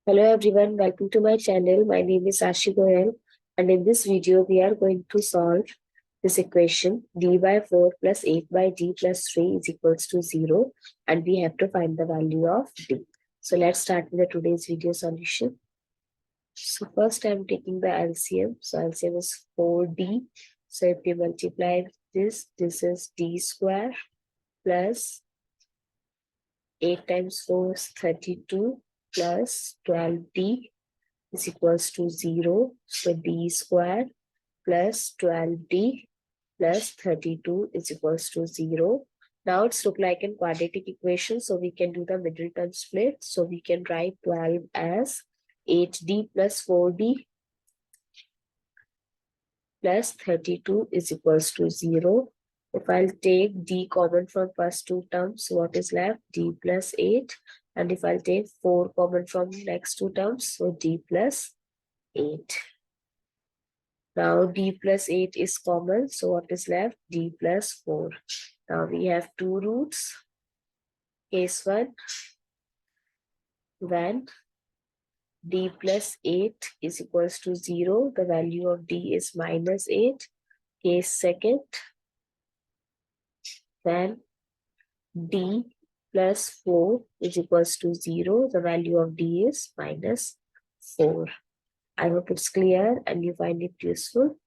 Hello everyone, welcome to my channel. My name is Goel, and in this video we are going to solve this equation d by 4 plus 8 by d plus 3 is equals to 0, and we have to find the value of d. So let's start with the today's video solution. So first I am taking the LCM. So LCM is 4d. So if we multiply this is d square plus 8 times 4 is 32 plus 12d is equals to 0. So d square plus 12d plus 32 is equals to 0. Now it's look like a quadratic equation, so we can do the middle term split. So we can write 12 as 8d plus 4d plus 32 is equals to 0. If I'll take d common from first two terms, what is left? D plus 8. And if I'll take 4 common from next two terms, so d plus 8. Now d plus 8 is common, so what is left? D plus 4. Now we have two roots. Case 1, when d plus 8 is equals to 0, the value of d is minus 8. Case 2, when d plus 4 is equals to 0, the value of d is minus 4. I hope it's clear and you find it useful.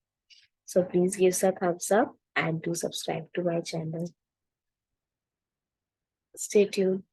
So please give us a thumbs up and do subscribe to my channel. Stay tuned.